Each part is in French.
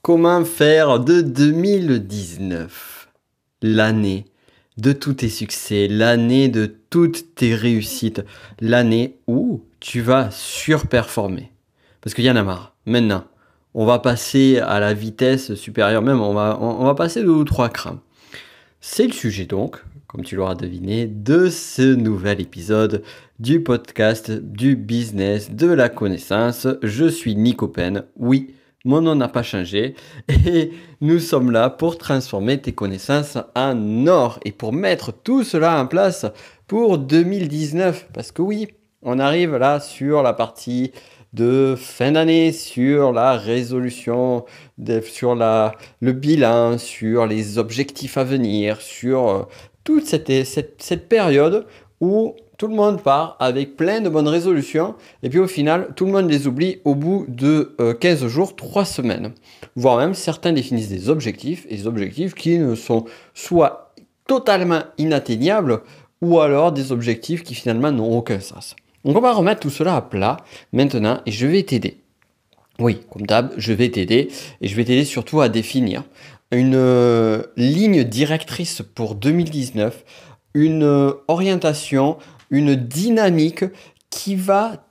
Comment faire de 2019 l'année de tous tes succès, l'année de toutes tes réussites, l'année où tu vas surperformer? Parce qu'il y en a marre. Maintenant, on va passer à la vitesse supérieure, même on va passer 2 ou 3 crans. C'est le sujet donc, comme tu l'auras deviné, de ce nouvel épisode du podcast du business de la connaissance. Je suis Nico Pen, oui, mon nom n'a pas changé et nous sommes là pour transformer tes connaissances en or et pour mettre tout cela en place pour 2019. Parce que oui, on arrive là sur la partie de fin d'année, sur la résolution, sur le bilan, sur les objectifs à venir, sur toute cette période où tout le monde part avec plein de bonnes résolutions et puis au final, tout le monde les oublie au bout de 15 jours, 3 semaines. Voire même, certains définissent des objectifs et des objectifs qui ne sont soit totalement inatteignables ou alors des objectifs qui finalement n'ont aucun sens. Donc on va remettre tout cela à plat maintenant et je vais t'aider. Oui, comme d'hab, je vais t'aider et je vais t'aider surtout à définir une ligne directrice pour 2019, une orientation, une dynamique qui va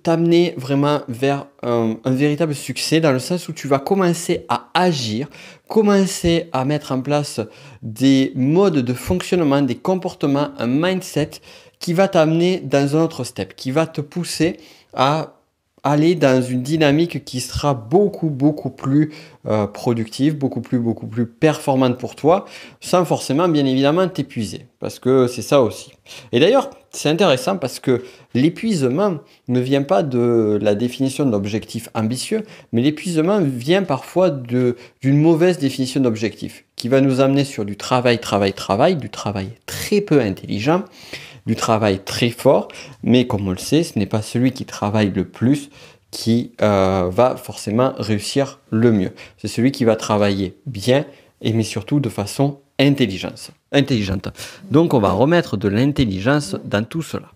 t'amener vraiment vers un véritable succès dans le sens où tu vas commencer à agir, commencer à mettre en place des modes de fonctionnement, des comportements, un mindset qui va t'amener dans un autre step, qui va te pousser à aller dans une dynamique qui sera beaucoup plus productive, beaucoup plus performante pour toi, sans forcément bien évidemment t'épuiser, parce que c'est ça aussi. Et d'ailleurs, c'est intéressant parce que l'épuisement ne vient pas de la définition d'objectif ambitieux, mais l'épuisement vient parfois d'une mauvaise définition d'objectif, qui va nous amener sur du travail, du travail très peu intelligent, du travail très fort, mais comme on le sait, ce n'est pas celui qui travaille le plus qui va forcément réussir le mieux. C'est celui qui va travailler bien, mais surtout de façon intelligente. Donc on va remettre de l'intelligence dans tout cela.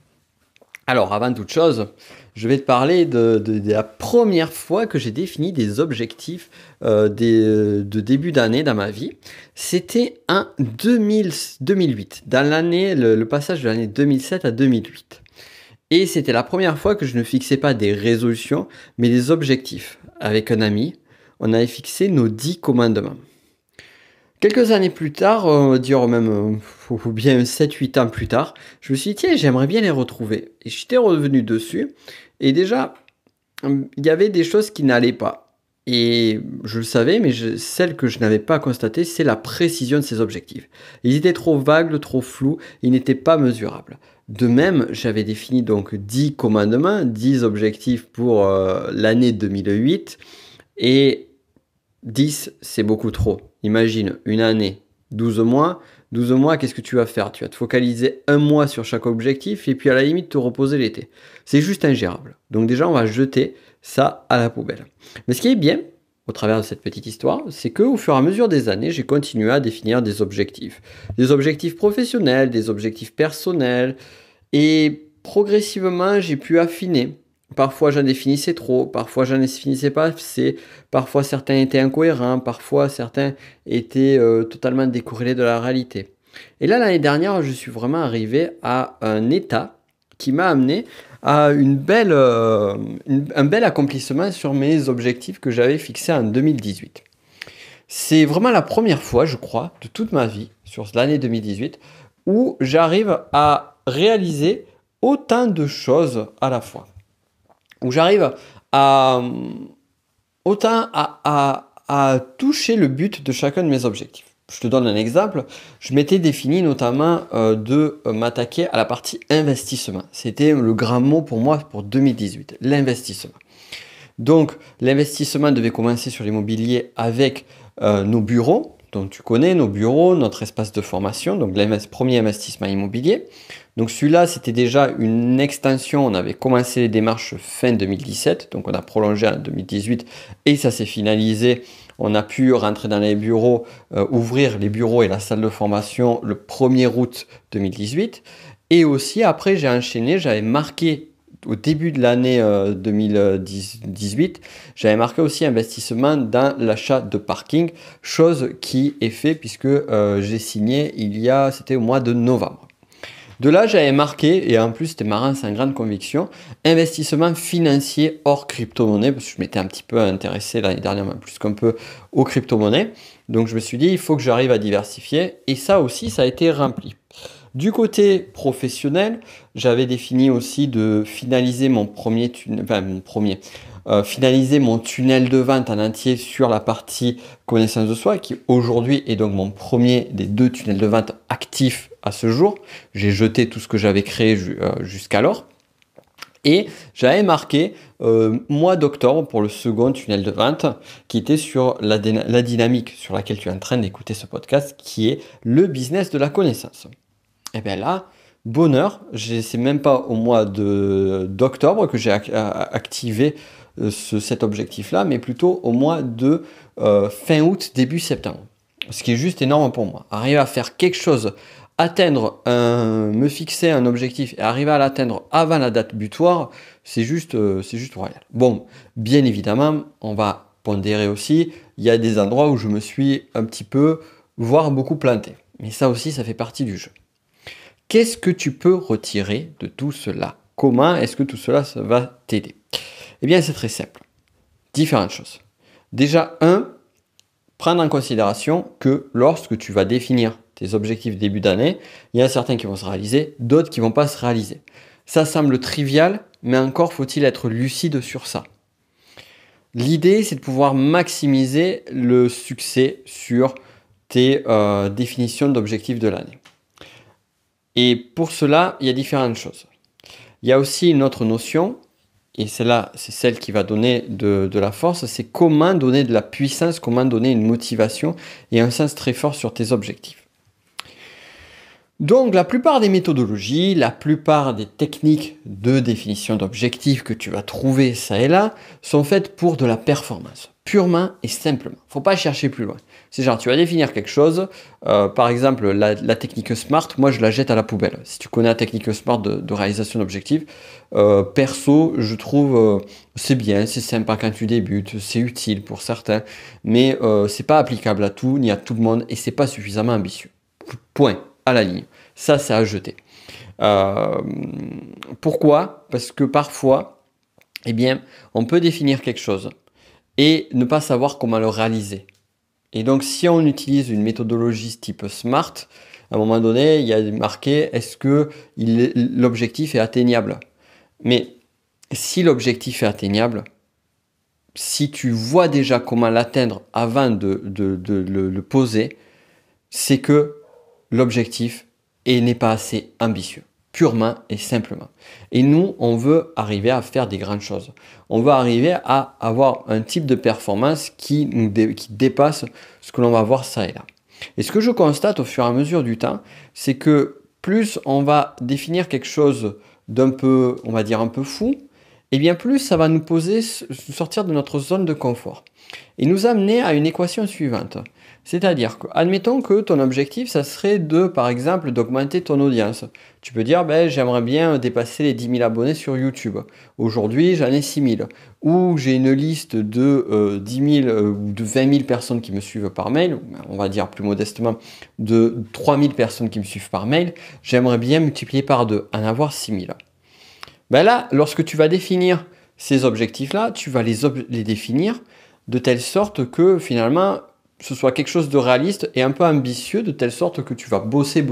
Alors avant toute chose, je vais te parler de la première fois que j'ai défini des objectifs de début d'année dans ma vie. C'était en 2008, dans l'année, le passage de l'année 2007 à 2008. Et c'était la première fois que je ne fixais pas des résolutions, mais des objectifs. Avec un ami, on avait fixé nos 10 commandements. Quelques années plus tard, on va dire même ou bien 7-8 ans plus tard, je me suis dit, tiens, j'aimerais bien les retrouver. Et j'étais revenu dessus. Et déjà, il y avait des choses qui n'allaient pas. Et je le savais, mais celle que je n'avais pas constatée, c'est la précision de ces objectifs. Ils étaient trop vagues, trop flous, ils n'étaient pas mesurables. De même, j'avais défini donc 10 commandements, 10 objectifs pour l'année 2008. Et 10, c'est beaucoup trop. Imagine une année, 12 mois. 12 mois, qu'est-ce que tu vas faire? Tu vas te focaliser un mois sur chaque objectif et puis à la limite te reposer l'été. C'est juste ingérable. Donc déjà, on va jeter ça à la poubelle. Mais ce qui est bien, au travers de cette petite histoire, c'est qu'au fur et à mesure des années, j'ai continué à définir des objectifs. Des objectifs professionnels, des objectifs personnels. Et progressivement, j'ai pu affiner. Parfois, j'en définissais trop, parfois, j'en définissais pas assez, parfois, certains étaient incohérents, parfois, certains étaient totalement décorrélés de la réalité. Et là, l'année dernière, je suis vraiment arrivé à un état qui m'a amené à un bel accomplissement sur mes objectifs que j'avais fixés en 2018. C'est vraiment la première fois, je crois, de toute ma vie, sur l'année 2018, où j'arrive à réaliser autant de choses à la fois. Où j'arrive à toucher le but de chacun de mes objectifs. Je te donne un exemple. Je m'étais défini notamment de m'attaquer à la partie investissement. C'était le grand mot pour moi pour 2018, l'investissement. Donc, l'investissement devait commencer sur l'immobilier avec nos bureaux. Donc, tu connais nos bureaux, notre espace de formation, donc premier investissement immobilier. Donc celui-là, c'était déjà une extension. On avait commencé les démarches fin 2017, donc on a prolongé en 2018 et ça s'est finalisé. On a pu rentrer dans les bureaux, ouvrir les bureaux et la salle de formation le 1er août 2018. Et aussi, après, j'ai enchaîné, j'avais marqué au début de l'année 2018, j'avais marqué aussi investissement dans l'achat de parking, chose qui est fait puisque j'ai signé c'était au mois de novembre. De là, j'avais marqué, et en plus c'était marrant, c'est une grande conviction, investissement financier hors crypto-monnaie, parce que je m'étais un petit peu intéressé l'année dernière, même plus qu'un peu aux crypto-monnaies. Donc je me suis dit, il faut que j'arrive à diversifier, et ça aussi, ça a été rempli. Du côté professionnel, j'avais défini aussi de finaliser finaliser mon tunnel de vente en entier sur la partie connaissance de soi, qui aujourd'hui est donc mon premier des 2 tunnels de vente actifs à ce jour. J'ai jeté tout ce que j'avais créé jusqu'alors. Et j'avais marqué mois d'octobre pour le second tunnel de vente qui était sur la dynamique sur laquelle tu es en train d'écouter ce podcast, qui est le business de la connaissance. Et bien là, bonheur, c'est même pas au mois d'octobre que j'ai activé cet objectif-là, mais plutôt au mois de fin août, début septembre. Ce qui est juste énorme pour moi. Arriver à faire quelque chose, me fixer un objectif et arriver à l'atteindre avant la date butoir, c'est juste royal. Bon, bien évidemment, on va pondérer aussi, il y a des endroits où je me suis un petit peu, voire beaucoup planté. Mais ça aussi, ça fait partie du jeu. Qu'est-ce que tu peux retirer de tout cela? Comment est-ce que tout cela ça va t'aider? Eh bien, c'est très simple. Différentes choses. Déjà, prendre en considération que lorsque tu vas définir tes objectifs début d'année, il y en a certains qui vont se réaliser, d'autres qui ne vont pas se réaliser. Ça semble trivial, mais encore faut-il être lucide sur ça. L'idée, c'est de pouvoir maximiser le succès sur tes définitions d'objectifs de l'année. Et pour cela, il y a différentes choses. Il y a aussi une autre notion, et celle-là, c'est celle qui va donner de la force, c'est comment donner de la puissance, comment donner une motivation et un sens très fort sur tes objectifs. Donc la plupart des méthodologies, la plupart des techniques de définition d'objectifs que tu vas trouver ça et là, sont faites pour de la performance, purement et simplement. Faut pas chercher plus loin. C'est genre, tu vas définir quelque chose, par exemple la technique SMART, moi je la jette à la poubelle. Si tu connais la technique SMART de réalisation d'objectifs, perso, je trouve c'est bien, c'est sympa quand tu débutes, c'est utile pour certains, mais c'est pas applicable à tout, ni à tout le monde, et c'est pas suffisamment ambitieux. Point, à la ligne. Ça, c'est à jeter. Pourquoi? Parce que parfois, eh bien, on peut définir quelque chose et ne pas savoir comment le réaliser. Et donc, si on utilise une méthodologie type SMART, à un moment donné, il y a marqué est-ce que l'objectif est atteignable? Mais si l'objectif est atteignable, si tu vois déjà comment l'atteindre avant de le poser, c'est que l'objectif n'est pas assez ambitieux, purement et simplement. Et nous, on veut arriver à faire des grandes choses. On veut arriver à avoir un type de performance qui dépasse ce que l'on va voir ça et là. Et ce que je constate au fur et à mesure du temps, c'est que plus on va définir quelque chose d'un peu, on va dire un peu fou, et bien plus ça va nous sortir de notre zone de confort. Et nous amener à une équation suivante. C'est-à-dire que, admettons que ton objectif, ça serait par exemple, d'augmenter ton audience. Tu peux dire, j'aimerais bien dépasser les 10 000 abonnés sur YouTube. Aujourd'hui, j'en ai 6 000. Ou j'ai une liste de 10 000 ou de 20 000 personnes qui me suivent par mail, on va dire plus modestement de 3 000 personnes qui me suivent par mail. J'aimerais bien multiplier par 2, en avoir 6 000. Là, lorsque tu vas définir ces objectifs-là, tu vas les définir de telle sorte que finalement, ce soit quelque chose de réaliste et un peu ambitieux, de telle sorte que tu vas bosser,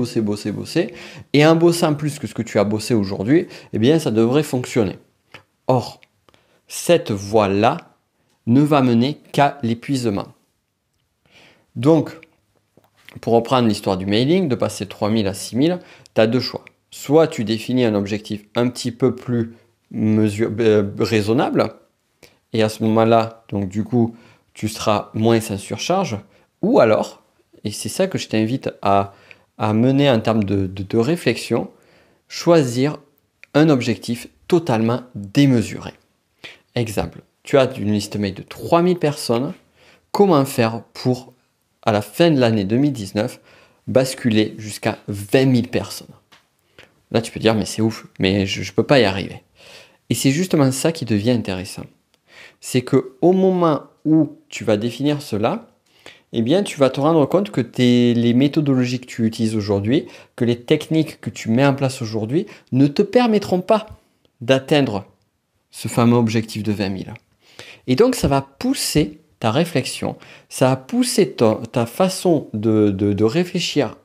et en bossant plus que ce que tu as bossé aujourd'hui, eh bien, ça devrait fonctionner. Or, cette voie-là ne va mener qu'à l'épuisement. Donc, pour reprendre l'histoire du mailing, de passer 3 000 à 6 000, tu as deux choix. Soit tu définis un objectif un petit peu plus raisonnable, et à ce moment-là, donc du coup, tu seras moins en surcharge, ou alors, et c'est ça que je t'invite à mener en termes de réflexion, choisir un objectif totalement démesuré. Exemple, tu as une liste mail de 3000 personnes, comment faire pour, à la fin de l'année 2019, basculer jusqu'à 20 000 personnes? Là, tu peux dire, mais c'est ouf, mais je ne peux pas y arriver. Et c'est justement ça qui devient intéressant. C'est que au moment où tu vas définir cela, eh bien, tu vas te rendre compte que les méthodologies que tu utilises aujourd'hui, que les techniques que tu mets en place aujourd'hui ne te permettront pas d'atteindre ce fameux objectif de 20 000. Et donc, ça va pousser ta réflexion, ça va pousser ta façon de réfléchir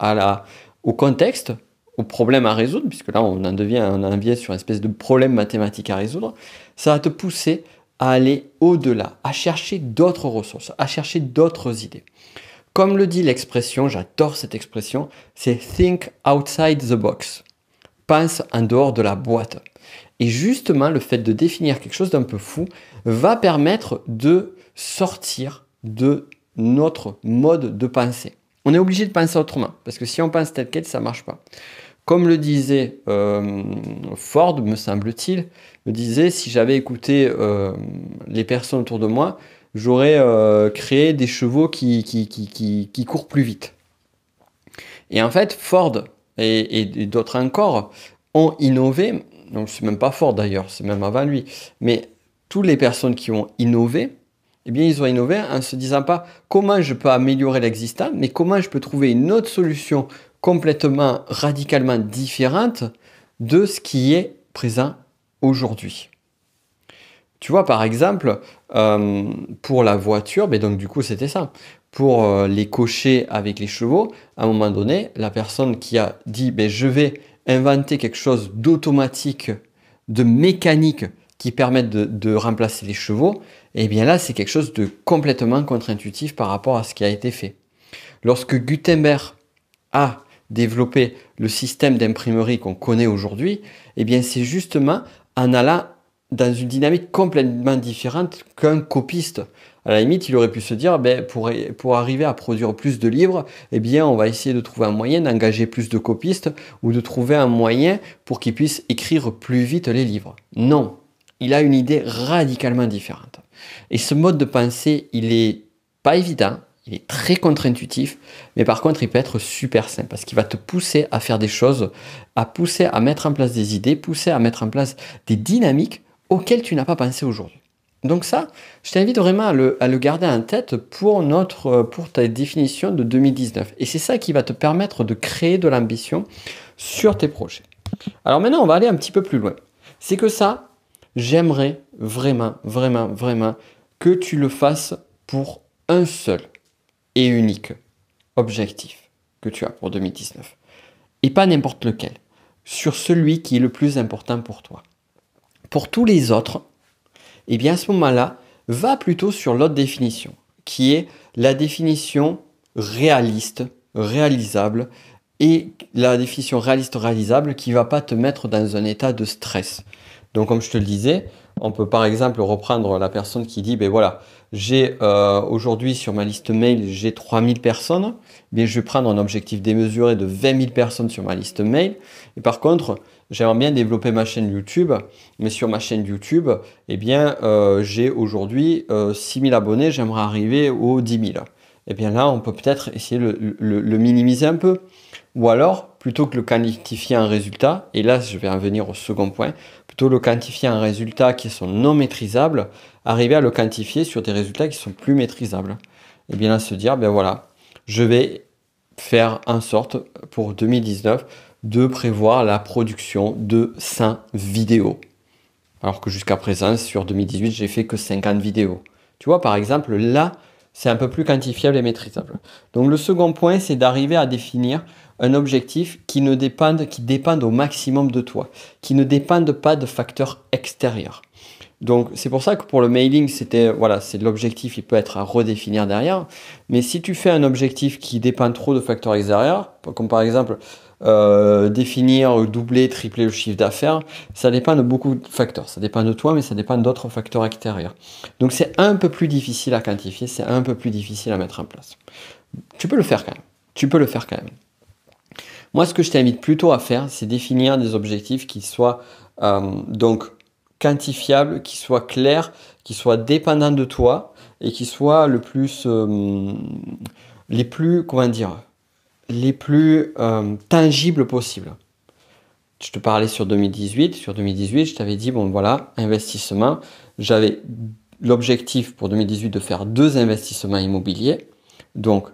au contexte, au problème à résoudre, puisque là, on en vient sur une espèce de problème mathématique à résoudre. Ça va te pousser à aller au-delà, à chercher d'autres ressources, à chercher d'autres idées. Comme le dit l'expression, j'adore cette expression, c'est think outside the box. Pense en dehors de la boîte. Et justement, le fait de définir quelque chose d'un peu fou va permettre de sortir de notre mode de pensée. On est obligé de penser autrement, parce que si on pense tel quel, ça ne marche pas. Comme le disait Ford, me semble-t-il, me disait, si j'avais écouté les personnes autour de moi, j'aurais créé des chevaux qui courent plus vite. Et en fait, Ford et d'autres encore ont innové, donc c'est même pas Ford d'ailleurs, c'est même avant lui, mais toutes les personnes qui ont innové, eh bien ils ont innové en se disant pas comment je peux améliorer l'existant, mais comment je peux trouver une autre solution complètement, radicalement différente de ce qui est présent aujourd'hui. Tu vois, par exemple, pour la voiture, ben donc du coup c'était ça. Pour les cochers avec les chevaux, à un moment donné, la personne qui a dit ben, je vais inventer quelque chose d'automatique, de mécanique qui permette de remplacer les chevaux, eh bien là c'est quelque chose de complètement contre-intuitif par rapport à ce qui a été fait. Lorsque Gutenberg a développé le système d'imprimerie qu'on connaît aujourd'hui, eh bien c'est justement en allant dans une dynamique complètement différente qu'un copiste. À la limite, il aurait pu se dire, ben, pour arriver à produire plus de livres, eh bien, on va essayer de trouver un moyen d'engager plus de copistes ou de trouver un moyen pour qu'ils puissent écrire plus vite les livres. Non, il a une idée radicalement différente. Et ce mode de pensée, il est pas évident, il est très contre-intuitif, mais par contre, il peut être super simple parce qu'il va te pousser à faire des choses, à pousser à mettre en place des idées, pousser à mettre en place des dynamiques auxquelles tu n'as pas pensé aujourd'hui. Donc ça, je t'invite vraiment à le garder en tête pour ta définition de 2019. Et c'est ça qui va te permettre de créer de l'ambition sur tes projets. Alors maintenant, on va aller un petit peu plus loin. C'est que ça, j'aimerais vraiment, vraiment, vraiment que tu le fasses pour un seul et unique objectif que tu as pour 2019. Et pas n'importe lequel. Sur celui qui est le plus important pour toi. Pour tous les autres, eh bien à ce moment-là, va plutôt sur l'autre définition, qui est la définition réaliste, réalisable, et la définition réaliste, réalisable qui ne va pas te mettre dans un état de stress. Donc comme je te le disais, on peut par exemple reprendre la personne qui dit, ben voilà, j'ai aujourd'hui sur ma liste mail, j'ai 3000 personnes, bien je vais prendre un objectif démesuré de 20 000 personnes sur ma liste mail, et par contre, j'aimerais bien développer ma chaîne YouTube, mais sur ma chaîne YouTube, eh bien, j'ai aujourd'hui 6000 abonnés, j'aimerais arriver aux 10 000. Eh bien là, on peut peut-être essayer de le minimiser un peu. Ou alors, plutôt que le quantifier en résultat, et là je vais en venir au second point, plutôt le quantifier en résultats qui sont non maîtrisables, arriver à le quantifier sur des résultats qui sont plus maîtrisables. Et bien là se dire, ben voilà, je vais faire en sorte pour 2019 de prévoir la production de 100 vidéos. Alors que jusqu'à présent, sur 2018, j'ai fait que 50 vidéos. Tu vois, par exemple, là, c'est un peu plus quantifiable et maîtrisable. Donc le second point, c'est d'arriver à définir un objectif qui dépende au maximum de toi, qui ne dépende pas de facteurs extérieurs. Donc c'est pour ça que pour le mailing, c'est l'objectif, il peut être à redéfinir derrière. Mais si tu fais un objectif qui dépend trop de facteurs extérieurs, comme par exemple définir, doubler, tripler le chiffre d'affaires, ça dépend de beaucoup de facteurs. Ça dépend de toi, mais ça dépend d'autres facteurs extérieurs. Donc c'est un peu plus difficile à quantifier, c'est un peu plus difficile à mettre en place. Tu peux le faire quand même. Tu peux le faire quand même. Moi, ce que je t'invite plutôt à faire, c'est définir des objectifs qui soient donc quantifiables, qui soient clairs, qui soient dépendants de toi et qui soient les plus tangibles possibles. je te parlais sur 2018. Sur 2018, je t'avais dit, bon voilà, investissement. J'avais l'objectif pour 2018 de faire 2 investissements immobiliers. Donc,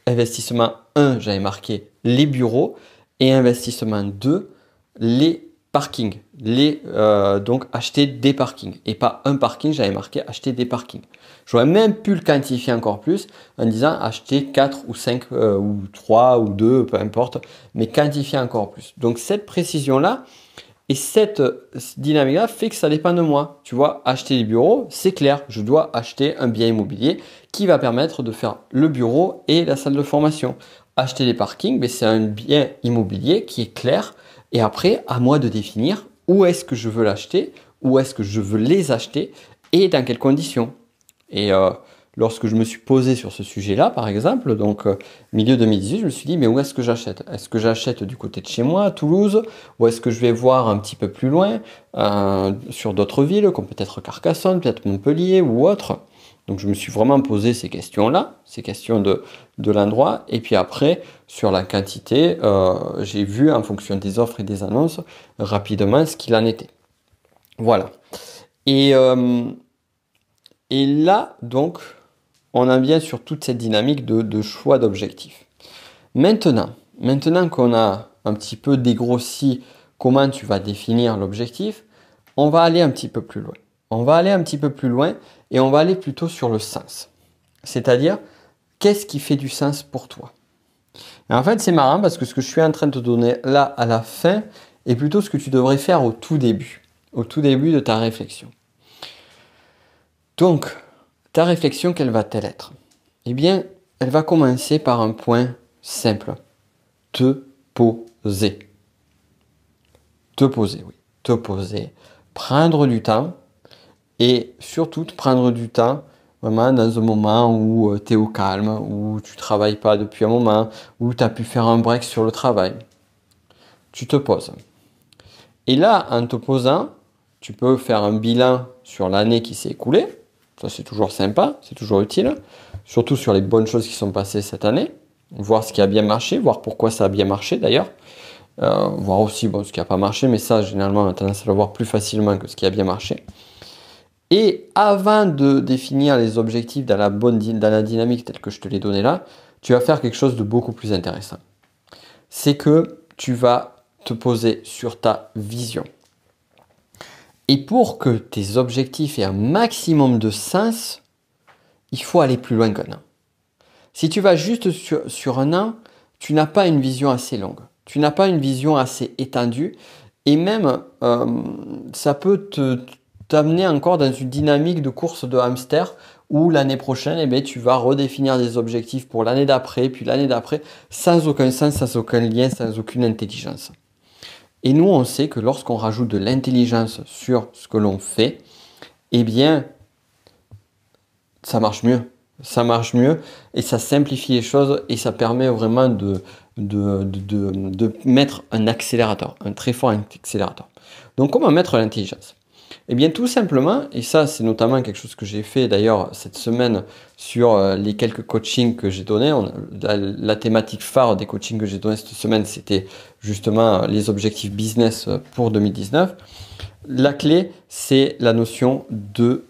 investissement 1, j'avais marqué les bureaux. Et investissement 2, les parkings. Donc, acheter des parkings. Et pas un parking, j'avais marqué acheter des parkings. J'aurais même pu le quantifier encore plus en disant acheter 4 ou 5 ou 3 ou 2, peu importe, mais quantifier encore plus. Donc cette précision-là et cette dynamique-là fait que ça dépend de moi. Tu vois, acheter des bureaux, c'est clair, je dois acheter un bien immobilier qui va permettre de faire le bureau et la salle de formation. Acheter des parkings, c'est un bien immobilier qui est clair et après, à moi de définir où est-ce que je veux l'acheter, où est-ce que je veux les acheter et dans quelles conditions. Et lorsque je me suis posé sur ce sujet-là, par exemple, donc milieu 2018, je me suis dit, mais où est-ce que j'achète? Est-ce que j'achète du côté de chez moi, à Toulouse, ou est-ce que je vais voir un petit peu plus loin, sur d'autres villes, comme peut-être Carcassonne, peut-être Montpellier ou autre? Donc je me suis vraiment posé ces questions-là, ces questions de l'endroit. Et puis après, sur la quantité, j'ai vu en fonction des offres et des annonces rapidement ce qu'il en était. Voilà. Et là, donc, on en vient sur toute cette dynamique de choix d'objectifs. Maintenant qu'on a un petit peu dégrossi comment tu vas définir l'objectif, on va aller un petit peu plus loin. On va aller un petit peu plus loin et on va aller plutôt sur le sens. C'est-à-dire, qu'est-ce qui fait du sens pour toi? Et en fait, c'est marrant parce que ce que je suis en train de te donner là à la fin est plutôt ce que tu devrais faire au tout début de ta réflexion. Donc, ta réflexion, quelle va-t-elle être? Eh bien, elle va commencer par un point simple. Te poser. Te poser, oui. Te poser. Prendre du temps et surtout prendre du temps vraiment dans un moment où tu es au calme, où tu ne travailles pas depuis un moment, où tu as pu faire un break sur le travail. Tu te poses. Et là, en te posant, tu peux faire un bilan sur l'année qui s'est écoulée. Ça, c'est toujours sympa, c'est toujours utile. Surtout sur les bonnes choses qui sont passées cette année. Voir ce qui a bien marché, voir pourquoi ça a bien marché d'ailleurs. Voir aussi ce qui n'a pas marché, mais ça, généralement, on a tendance à le voir plus facilement que ce qui a bien marché. Et avant de définir les objectifs dans la dynamique telle que je te l'ai donnée là, tu vas faire quelque chose de beaucoup plus intéressant. C'est que tu vas te poser sur ta vision. Et pour que tes objectifs aient un maximum de sens, il faut aller plus loin qu'un an. Si tu vas juste sur un an, tu n'as pas une vision assez longue. Tu n'as pas une vision assez étendue. Et même, ça peut t'amener encore dans une dynamique de course de hamster où l'année prochaine, tu vas redéfinir des objectifs pour l'année d'après, puis l'année d'après, sans aucun sens, sans aucun lien, sans aucune intelligence. Et nous, on sait que lorsqu'on rajoute de l'intelligence sur ce que l'on fait, ça marche mieux. Ça marche mieux et ça simplifie les choses et ça permet vraiment de mettre un accélérateur, un très fort accélérateur. Donc, comment mettre l'intelligence? Tout simplement, et ça c'est notamment quelque chose que j'ai fait d'ailleurs cette semaine sur les quelques coachings que j'ai donnés. La thématique phare des coachings que j'ai donnés cette semaine, c'était justement les objectifs business pour 2019. La clé, c'est la notion de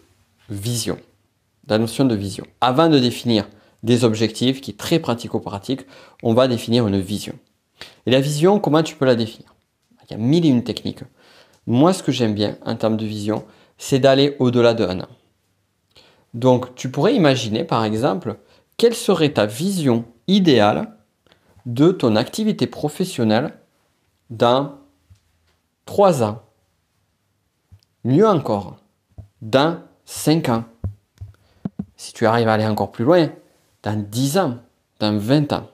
vision. La notion de vision. Avant de définir des objectifs, qui est très pratico-pratique, on va définir une vision. Et la vision, comment tu peux la définir? Il y a 1001 techniques. Moi, ce que j'aime bien en termes de vision, c'est d'aller au-delà d'un an. Donc, tu pourrais imaginer, par exemple, quelle serait ta vision idéale de ton activité professionnelle dans 3 ans. Mieux encore, dans 5 ans. Si tu arrives à aller encore plus loin, dans 10 ans, dans 20 ans.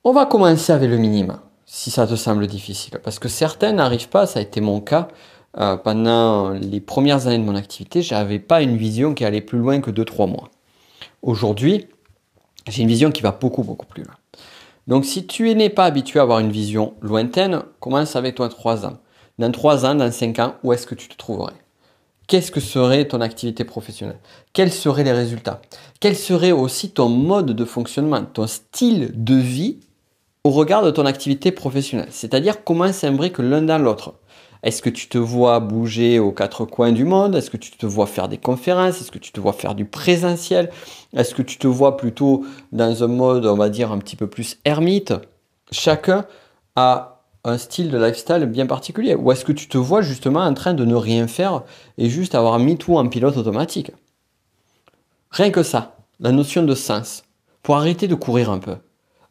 On va commencer avec le minimum, si ça te semble difficile. Parce que certains n'arrivent pas, ça a été mon cas. Pendant les premières années de mon activité, je n'avais pas une vision qui allait plus loin que 2-3 mois. Aujourd'hui, j'ai une vision qui va beaucoup, beaucoup plus loin. Donc, si tu n'es pas habitué à avoir une vision lointaine, commence avec toi 3 ans. Dans 3 ans, dans 5 ans, où est-ce que tu te trouverais? Qu'est-ce que serait ton activité professionnelle? Quels seraient les résultats? Quel serait aussi ton mode de fonctionnement, ton style de vie au regard de ton activité professionnelle, c'est-à-dire comment s'imbrique l'un dans l'autre. Est-ce que tu te vois bouger aux quatre coins du monde? Est-ce que tu te vois faire des conférences? Est-ce que tu te vois faire du présentiel? Est-ce que tu te vois plutôt dans un mode, on va dire, un petit peu plus ermite? Chacun a un style de lifestyle bien particulier. Ou est-ce que tu te vois justement en train de ne rien faire et juste avoir mis tout en pilote automatique? Rien que ça, la notion de sens, pour arrêter de courir un peu.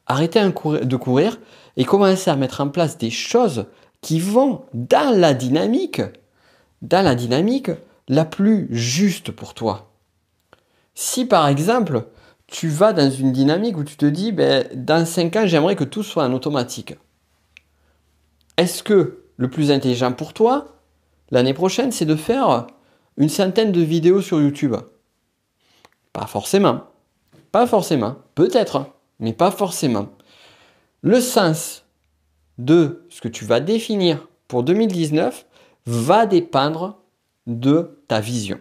Arrêter de courir et commencer à mettre en place des choses qui vont dans la dynamique la plus juste pour toi. Si par exemple, tu vas dans une dynamique où tu te dis, ben, dans 5 ans, j'aimerais que tout soit en automatique. Est-ce que le plus intelligent pour toi, l'année prochaine, c'est de faire une centaine de vidéos sur YouTube? Pas forcément. Pas forcément. Peut-être, mais pas forcément. Le sens de ce que tu vas définir pour 2019 va dépendre de ta vision.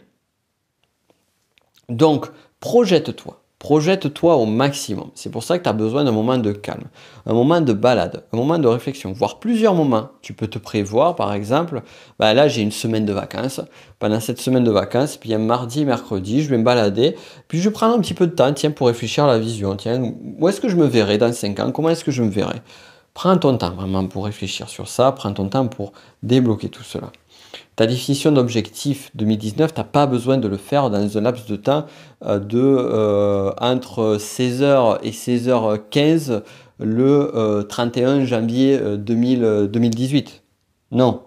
Donc, projette-toi au maximum. C'est pour ça que tu as besoin d'un moment de calme, un moment de balade, un moment de réflexion, voire plusieurs moments. Tu peux te prévoir, par exemple, bah là j'ai une semaine de vacances. Pendant cette semaine de vacances, puis un mardi et mercredi, je vais me balader, puis je prends un petit peu de temps, tiens, pour réfléchir à la vision. Tiens, où est-ce que je me verrai dans 5 ans? Comment est-ce que je me verrai? Prends ton temps vraiment pour réfléchir sur ça, prends ton temps pour débloquer tout cela. Ta définition d'objectif 2019, tu n'as pas besoin de le faire dans un laps de temps entre 16h et 16h15 le 31 janvier 2018. Non,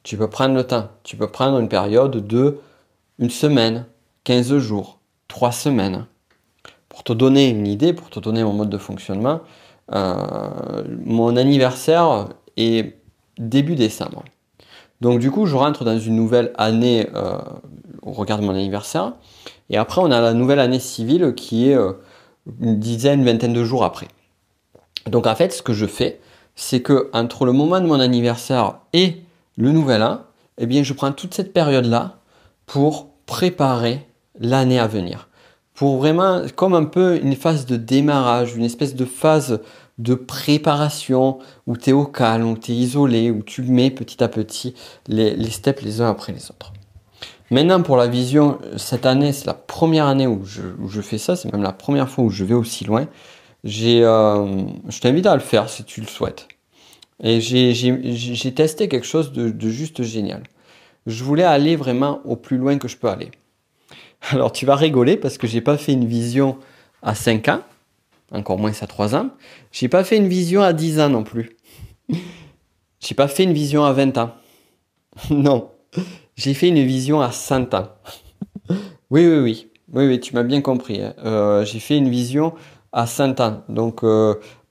tu peux prendre le temps. Tu peux prendre une période de une semaine, 15 jours, 3 semaines. Pour te donner une idée, pour te donner mon mode de fonctionnement, mon anniversaire est début décembre. Donc du coup, je rentre dans une nouvelle année au regard de mon anniversaire. Et après, on a la nouvelle année civile qui est une dizaine, une vingtaine de jours après. Donc en fait, ce que je fais, c'est que entre le moment de mon anniversaire et le nouvel an, eh bien, je prends toute cette période-là pour préparer l'année à venir. Pour vraiment, comme un peu une phase de démarrage, une espèce de phase de préparation où tu es au calme, où tu es isolé, où tu mets petit à petit les steps les uns après les autres. Maintenant, pour la vision, cette année, c'est la première année où je fais ça, c'est même la première fois où je vais aussi loin. Je t'invite à le faire si tu le souhaites. Et j'ai testé quelque chose de juste génial. Je voulais aller vraiment au plus loin que je peux aller. Alors tu vas rigoler parce que j'ai pas fait une vision à 5 ans, encore moins à 3 ans. J'ai pas fait une vision à 10 ans non plus. J'ai pas fait une vision à 20 ans. Non, j'ai fait une vision à 100 ans. Oui, tu m'as bien compris, hein. J'ai fait une vision à 100 ans. Donc,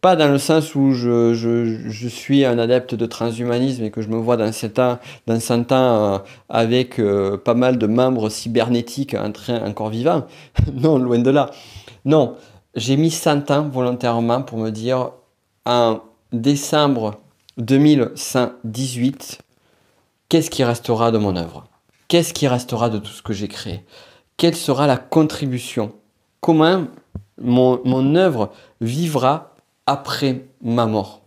pas dans le sens où je suis un adepte de transhumanisme et que je me vois dans 100 ans avec pas mal de membres cybernétiques encore vivants. Non, loin de là. Non, j'ai mis 100 ans volontairement pour me dire en décembre 2118, qu'est-ce qui restera de mon œuvre? Qu'est-ce qui restera de tout ce que j'ai créé? Quelle sera la contribution? Comment mon œuvre vivra après ma mort?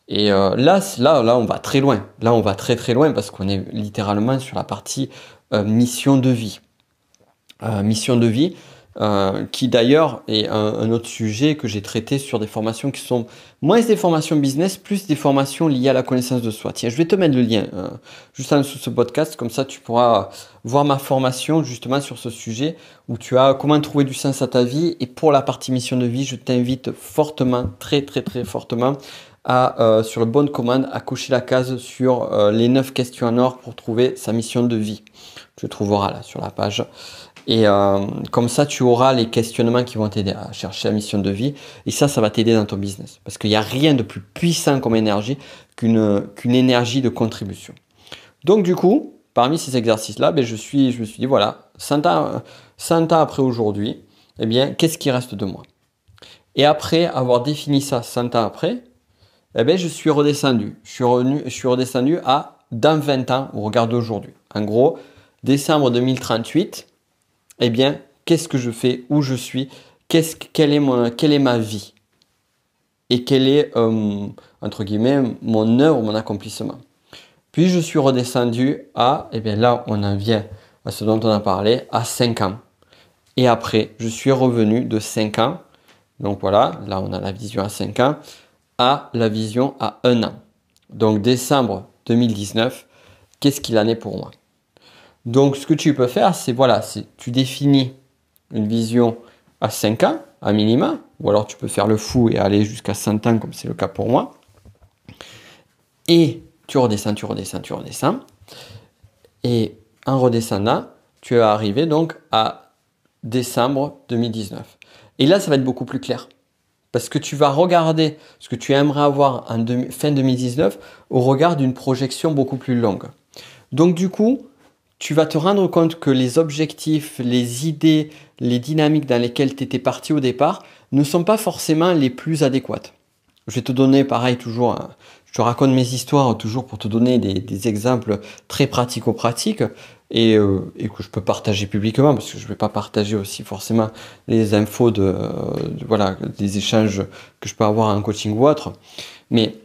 Et là, on va très loin. Là, on va très très loin parce qu'on est littéralement sur la partie mission de vie. Mission de vie, qui d'ailleurs est un autre sujet que j'ai traité sur des formations qui sont moins des formations business, plus des formations liées à la connaissance de soi. Tiens, je vais te mettre le lien juste en dessous de ce podcast, comme ça tu pourras voir ma formation justement sur ce sujet où tu as comment trouver du sens à ta vie. Et pour la partie mission de vie, je t'invite fortement, très très très fortement sur le bon de commande, à cocher la case sur les 9 questions en or pour trouver sa mission de vie. Tu le trouveras là sur la page. Et comme ça, tu auras les questionnements qui vont t'aider à chercher la mission de vie. Et ça va t'aider dans ton business. Parce qu'il n'y a rien de plus puissant comme énergie qu'une énergie de contribution. Donc du coup, parmi ces exercices-là, ben, je me suis dit, voilà, 100 ans après aujourd'hui, eh bien, qu'est-ce qui reste de moi? Et après avoir défini ça 100 ans après, eh bien, je suis redescendu. Je suis redescendu à dans 20 ans au regard d'aujourd'hui. En gros, décembre 2038, eh bien, qu'est-ce que je fais? Où je suis? Quelle est ma vie? et quel est, entre guillemets, mon œuvre, mon accomplissement. Puis je suis redescendu à, et bien là on en vient à ce dont on a parlé, à 5 ans. Et après, je suis revenu de 5 ans, donc voilà, là on a la vision à 5 ans, à la vision à 1 an. Donc décembre 2019, qu'est-ce qu'il en est pour moi? Donc ce que tu peux faire, c'est voilà, tu définis une vision à 5 ans, à minima, ou alors tu peux faire le fou et aller jusqu'à 100 ans, comme c'est le cas pour moi. Et tu redescends, tu redescends, tu redescends. Et en redescendant, tu es arrivé donc à décembre 2019. Et là, ça va être beaucoup plus clair. Parce que tu vas regarder ce que tu aimerais avoir en fin 2019 au regard d'une projection beaucoup plus longue. Donc du coup, tu vas te rendre compte que les objectifs, les idées, les dynamiques dans lesquelles tu étais parti au départ ne sont pas forcément les plus adéquates. Je vais te donner pareil toujours, je te raconte mes histoires toujours pour te donner des exemples très pratico-pratiques et que je peux partager publiquement parce que je ne vais pas partager aussi forcément les infos voilà, des échanges que je peux avoir en coaching ou autre. Mais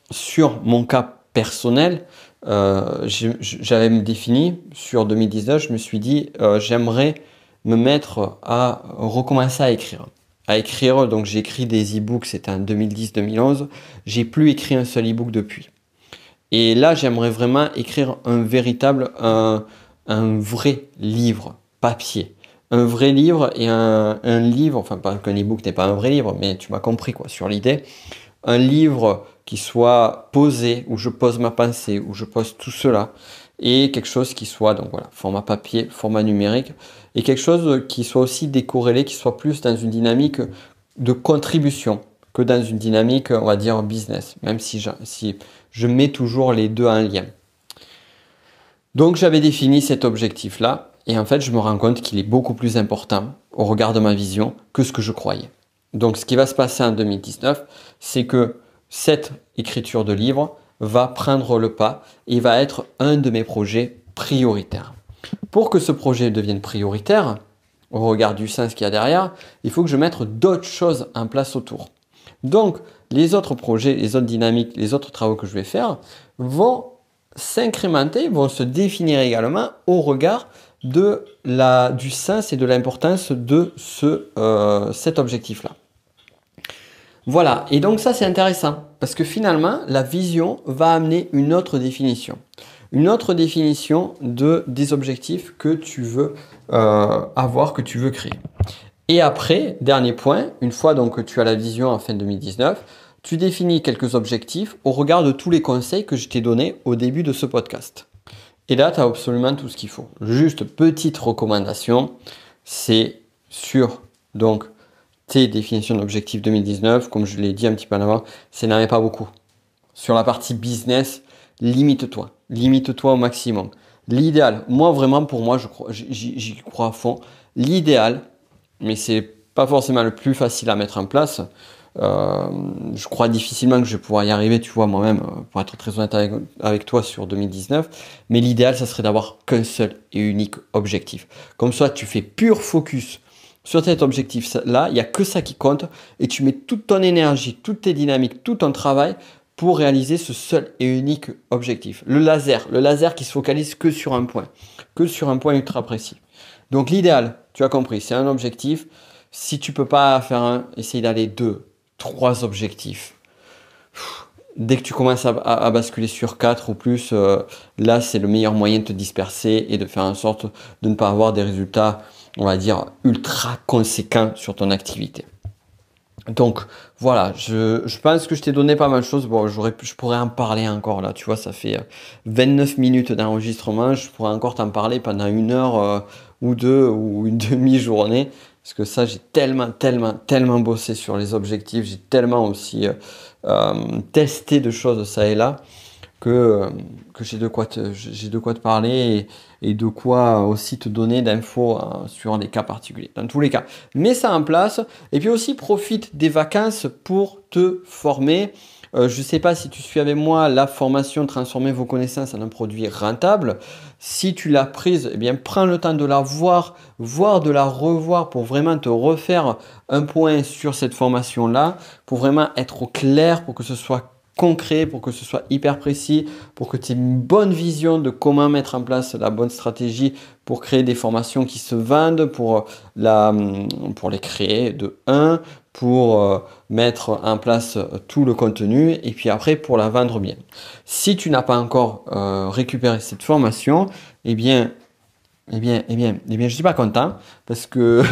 sur mon cas personnel, j'avais défini sur 2019, je me suis dit j'aimerais me mettre à recommencer à écrire. Donc j'ai écrit des e-books, c'était en 2010-2011. J'ai plus écrit un seul e-book depuis. Et là, j'aimerais vraiment écrire un vrai livre papier. Un vrai livre et un livre, enfin pas qu'un e-book n'est pas un vrai livre, mais tu m'as compris quoi sur l'idée. Un livre qui soit posé, où je pose ma pensée, où je pose tout cela, et quelque chose qui soit, donc voilà, format papier, format numérique, et quelque chose qui soit aussi décorrélé, qui soit plus dans une dynamique de contribution que dans une dynamique, on va dire, business, même si je mets toujours les deux en lien. Donc j'avais défini cet objectif-là, et en fait je me rends compte qu'il est beaucoup plus important au regard de ma vision que ce que je croyais. Donc ce qui va se passer en 2019, c'est que cette écriture de livre va prendre le pas et va être un de mes projets prioritaires. Pour que ce projet devienne prioritaire, au regard du sens qu'il y a derrière, il faut que je mette d'autres choses en place autour. Donc, les autres projets, les autres dynamiques, les autres travaux que je vais faire vont s'incrémenter, vont se définir également au regard du sens et de l'importance de cet objectif-là. Voilà, et donc ça c'est intéressant, parce que finalement, la vision va amener une autre définition. Une autre définition des objectifs que tu veux avoir, que tu veux créer. Et après, dernier point, une fois donc que tu as la vision en fin 2019, tu définis quelques objectifs au regard de tous les conseils que je t'ai donnés au début de ce podcast. Et là, tu as absolument tout ce qu'il faut. Juste petite recommandation, c'est sur donc tes définitions d'objectifs 2019, comme je l'ai dit un petit peu en avant, c'est n'en est pas beaucoup. Sur la partie business, limite-toi au maximum. L'idéal, moi vraiment pour moi, j'y crois à fond. L'idéal, mais c'est pas forcément le plus facile à mettre en place. Je crois difficilement que je vais pouvoir y arriver, tu vois, moi-même, pour être très honnête avec toi sur 2019. Mais l'idéal, ça serait d'avoir qu'un seul et unique objectif. Comme ça, tu fais pur focus sur cet objectif-là, il n'y a que ça qui compte et tu mets toute ton énergie, toutes tes dynamiques, tout ton travail pour réaliser ce seul et unique objectif. Le laser qui se focalise que sur un point ultra précis. Donc l'idéal, tu as compris, c'est un objectif. Si tu peux pas faire un, essaye d'aller 2, 3 objectifs. Dès que tu commences à basculer sur 4 ou plus, là c'est le meilleur moyen de te disperser et de faire en sorte de ne pas avoir des résultats, on va dire, ultra conséquents sur ton activité. Donc voilà, je pense que je t'ai donné pas mal de choses. Bon, je pourrais en parler encore là, tu vois, ça fait 29 minutes d'enregistrement. Je pourrais encore t'en parler pendant 1 heure ou 2 ou une demi-journée. Parce que ça, j'ai tellement bossé sur les objectifs. J'ai tellement aussi testé de choses ça et là que j'ai de quoi te parler et de quoi aussi te donner d'infos sur des cas particuliers. Dans tous les cas, mets ça en place et puis aussi profite des vacances pour te former. Je ne sais pas si tu suis avec moi la formation Transformer vos connaissances en un produit rentable. Si tu l'as prise, eh bien, prends le temps de la voir, voire de la revoir pour vraiment te refaire un point sur cette formation-là, pour vraiment être au clair, pour que ce soit concret, pour que ce soit hyper précis, pour que tu aies une bonne vision de comment mettre en place la bonne stratégie pour créer des formations qui se vendent, pour les créer de 1, pour mettre en place tout le contenu et puis après pour la vendre bien. Si tu n'as pas encore récupéré cette formation, eh bien, je suis pas content parce que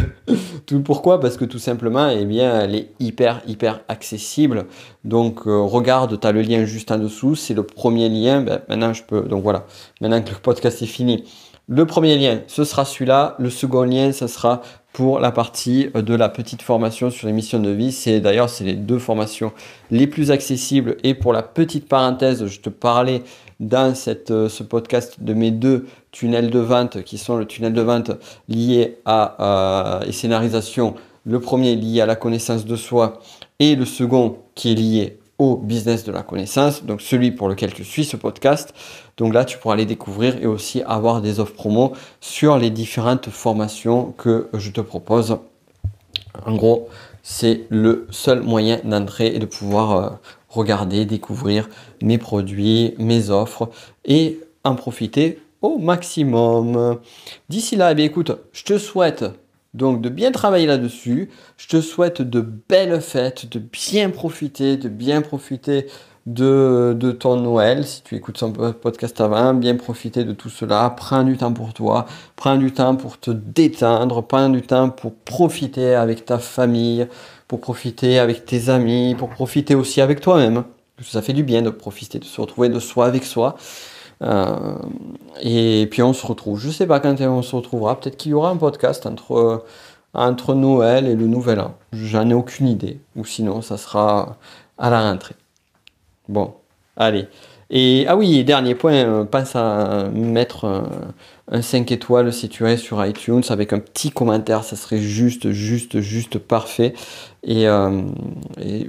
pourquoi? Parce que tout simplement, eh bien, elle est hyper accessible. Donc, regarde, tu as le lien juste en dessous, c'est le premier lien. Ben, maintenant, donc voilà, maintenant que le podcast est fini, le premier lien, ce sera celui-là. Le second lien, ce sera pour la partie de la petite formation sur les missions de vie. C'est les deux formations les plus accessibles. Et pour la petite parenthèse, je te parlais dans ce podcast de mes 2 tunnels de vente qui sont le tunnel de vente lié à et scénarisation. Le premier lié à la connaissance de soi et le second qui est lié au business de la connaissance, donc celui pour lequel tu suis ce podcast. Donc là, tu pourras les découvrir et aussi avoir des offres promo sur les différentes formations que je te propose. En gros, c'est le seul moyen d'entrer et de pouvoir regarder, découvrir mes produits, mes offres et en profiter au maximum. D'ici là, eh bien, écoute, je te souhaite donc de bien travailler là-dessus. Je te souhaite de belles fêtes, de bien profiter de ton Noël. Si tu écoutes son podcast avant, bien profiter de tout cela. Prends du temps pour toi, prends du temps pour te détendre, prends du temps pour profiter avec ta famille, pour profiter avec tes amis, pour profiter aussi avec toi-même. Ça fait du bien de profiter, de se retrouver de soi avec soi. Et puis on se retrouve, je sais pas quand on se retrouvera, peut-être qu'il y aura un podcast entre Noël et le Nouvel An, j'en ai aucune idée, ou sinon ça sera à la rentrée. Bon, allez. Et ah oui, dernier point, pense à mettre un 5 étoiles si tu es sur iTunes avec un petit commentaire, ça serait juste parfait. Et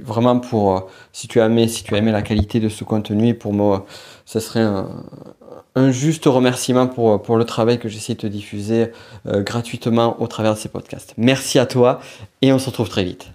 vraiment pour si tu as aimé la qualité de ce contenu, et pour moi, ça serait un juste remerciement pour le travail que j'essaie de te diffuser gratuitement au travers de ces podcasts. Merci à toi et on se retrouve très vite.